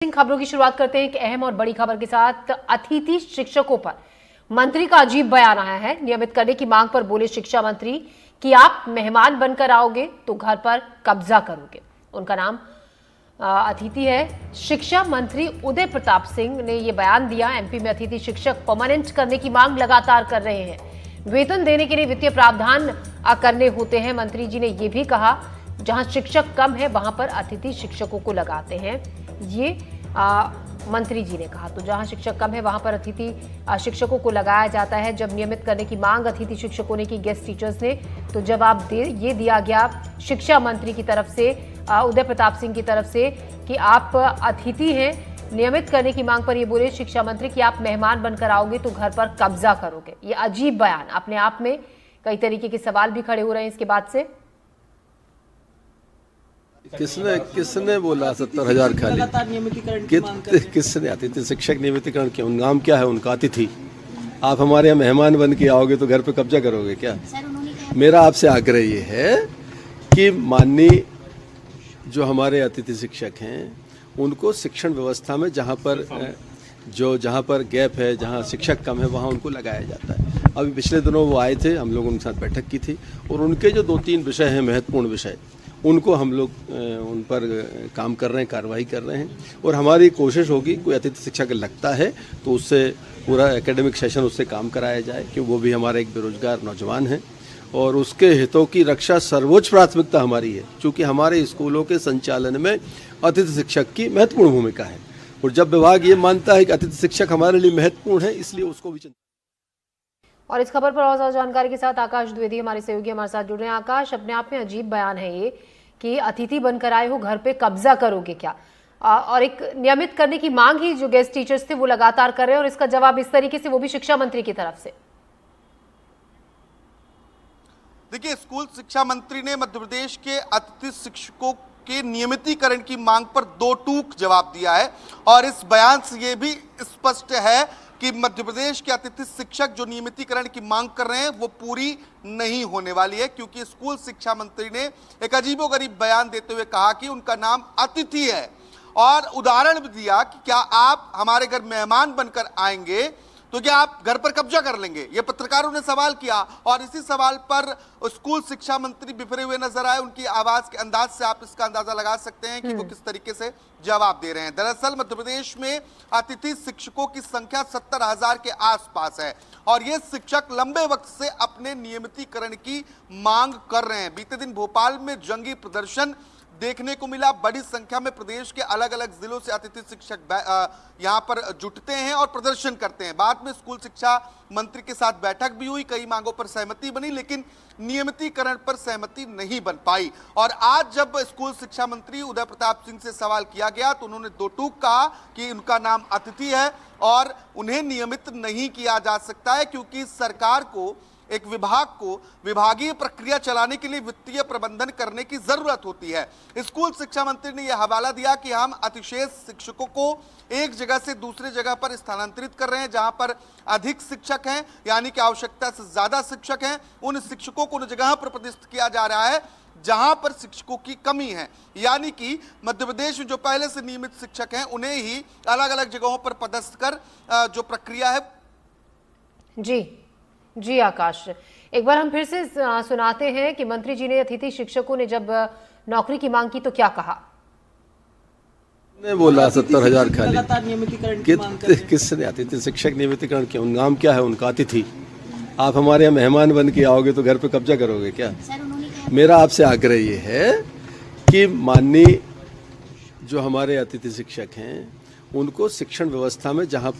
खबरों की शुरुआत करते हैं एक अहम और बड़ी खबर के साथ। अतिथि शिक्षकों पर मंत्री का अजीब बयान आया है। नियमित करने की मांग पर बोले शिक्षा मंत्री कि आप मेहमान बनकर आओगे तो घर पर कब्जा करोगे। उनका नाम अतिथि है। शिक्षा मंत्री उदय प्रताप सिंह ने यह बयान दिया। एमपी में अतिथि शिक्षक परमानेंट करने की मांग लगातार कर रहे हैं। वेतन देने के लिए वित्तीय प्रावधान करने होते हैं। मंत्री जी ने यह भी कहा जहां शिक्षक कम है वहां पर अतिथि शिक्षकों को लगाते हैं। ये मंत्री जी ने कहा तो जहां शिक्षक कम है वहां पर अतिथि शिक्षकों को लगाया जाता है। जब नियमित करने की मांग अतिथि शिक्षकों ने की गेस्ट टीचर्स ने, तो जवाब ये दिया गया शिक्षा मंत्री की तरफ से, उदय प्रताप सिंह की तरफ से कि आप अतिथि हैं। नियमित करने की मांग पर ये बोले शिक्षा मंत्री कि आप मेहमान बनकर आओगे तो घर पर कब्जा करोगे। ये अजीब बयान अपने आप में कई तरीके के सवाल भी खड़े हो रहे हैं इसके बाद से। किसने बोला 70,000 खाली? किसने? अतिथि शिक्षक नियमितीकरण क्यों? नाम क्या है उनका? अतिथि। आप हमारे यहाँ मेहमान बन के आओगे तो घर पे कब्जा करोगे क्या? मेरा आपसे आग्रह ये है कि माननीय जो हमारे अतिथि शिक्षक हैं उनको शिक्षण व्यवस्था में जहाँ पर गैप है, जहाँ शिक्षक कम है वहाँ उनको लगाया जाता है। अभी पिछले दिनों वो आए थे, हम लोग उनके साथ बैठक की थी और उनके जो 2-3 विषय हैं, महत्वपूर्ण विषय, उनको हम लोग उन पर काम कर रहे हैं, कार्रवाई कर रहे हैं। और हमारी कोशिश होगी कोई अतिथि शिक्षक लगता है तो उससे पूरा एकेडमिक सेशन उससे काम कराया जाए, कि वो भी हमारा एक बेरोजगार नौजवान है और उसके हितों की रक्षा सर्वोच्च प्राथमिकता हमारी है। क्योंकि हमारे स्कूलों के संचालन में अतिथि शिक्षक की महत्वपूर्ण भूमिका है और जब विभाग ये मानता है कि अतिथि शिक्षक हमारे लिए महत्वपूर्ण है, इसलिए उसको भी। और इस खबर पर और ज्यादा जानकारी के साथ आकाश द्विवेदी हमारे सहयोगी हमारे साथ जुड़ रहे हैं। आकाश, अपने आप में अजीब बयान है ये कि अतिथि बनकर आए हो, घर पे कब्जा करोगे क्या? और एक नियमित करने की मांग ही जो गेस्ट टीचर्स थे वो लगातार कर रहे हैं और इसका जवाब इस तरीके से, वो भी शिक्षा मंत्री की तरफ से। देखिए, स्कूल शिक्षा मंत्री ने मध्य प्रदेश के अतिथि शिक्षकों के नियमितीकरण की मांग पर दो टूक जवाब दिया है और इस बयान से यह भी स्पष्ट है कि मध्य प्रदेश के अतिथि शिक्षक जो नियमितीकरण की मांग कर रहे हैं वो पूरी नहीं होने वाली है। क्योंकि स्कूल शिक्षा मंत्री ने एक अजीबोगरीब बयान देते हुए कहा कि उनका नाम अतिथि है और उदाहरण भी दिया कि क्या आप हमारे घर मेहमान बनकर आएंगे तो क्या आप घर पर कब्जा कर लेंगे? ये पत्रकारों ने सवाल किया और इसी सवाल पर स्कूल शिक्षा मंत्री बिफरे हुए नजर आए। उनकी आवाज के अंदाज से आप इसका अंदाजा लगा सकते हैं कि वो किस तरीके से जवाब दे रहे हैं। दरअसल मध्य प्रदेश में अतिथि शिक्षकों की संख्या 70,000 के आसपास है और ये शिक्षक लंबे वक्त से अपने नियमितीकरण की मांग कर रहे हैं। बीते दिन भोपाल में जंगी प्रदर्शन देखने को मिला। बड़ी संख्या में प्रदेश के अलग अलग जिलों से अतिथि शिक्षक यहां पर जुटते हैं और प्रदर्शन करते हैं। बाद में स्कूल शिक्षा मंत्री के साथ बैठक भी हुई, कई मांगों पर सहमति बनी, लेकिन नियमितीकरण पर सहमति नहीं बन पाई। और आज जब स्कूल शिक्षा मंत्री उदय प्रताप सिंह से सवाल किया गया तो उन्होंने दो टूक कहा कि उनका नाम अतिथि है और उन्हें नियमित नहीं किया जा सकता है क्योंकि सरकार को, एक विभाग को विभागीय प्रक्रिया चलाने के लिए वित्तीय प्रबंधन करने की जरूरत होती है। स्कूल शिक्षा मंत्री ने यह हवाला दिया कि हम अतिशेष शिक्षकों को एक जगह से दूसरी जगह पर स्थानांतरित कर रहे हैं जहां पर अधिक शिक्षक हैं, यानी कि आवश्यकता से ज्यादा शिक्षक हैं। उन शिक्षकों को उन जगह पर प्रतिष्ठित किया जा रहा है जहां पर शिक्षकों की कमी है, यानी कि मध्य प्रदेश में जो पहले से नियमित शिक्षक हैं उन्हें ही अलग अलग जगहों पर पदस्थ कर जो प्रक्रिया है। जी आकाश, एक बार हम फिर से सुनाते हैं कि मंत्री जी ने अतिथि शिक्षकों ने जब नौकरी की मांग की तो क्या कहा। ने बोला 70,000 खाली? किसने? अतिथि शिक्षक नियमितीकरण क्यों? नाम क्या है उनका? अतिथि। आप हमारे यहाँ मेहमान बन के आओगे तो घर पे कब्जा करोगे क्या? मेरा आपसे आग्रह ये है कि माननीय जो हमारे अतिथि शिक्षक हैं उनको शिक्षण व्यवस्था में जहाँ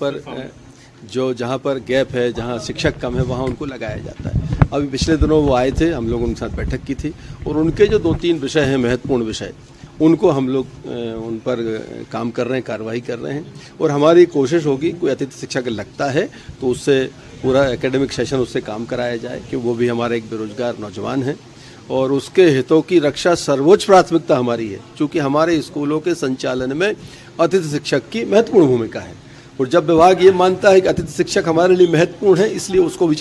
पर गैप है, जहाँ शिक्षक कम है वहाँ उनको लगाया जाता है। अभी पिछले दिनों वो आए थे, हम लोग उनके साथ बैठक की थी और उनके जो 2-3 विषय हैं, महत्वपूर्ण विषय, उनको हम लोग उन पर काम कर रहे हैं, कार्रवाई कर रहे हैं। और हमारी कोशिश होगी कोई अतिथि शिक्षक लगता है तो उससे पूरा एकेडमिक सेशन उससे काम कराया जाए, कि वो भी हमारा एक बेरोजगार नौजवान है और उसके हितों की रक्षा सर्वोच्च प्राथमिकता हमारी है। क्योंकि हमारे स्कूलों के संचालन में अतिथि शिक्षक की महत्वपूर्ण भूमिका है और जब विभाग ये मानता है कि अतिथि शिक्षक हमारे लिए महत्वपूर्ण है, इसलिए उसको भी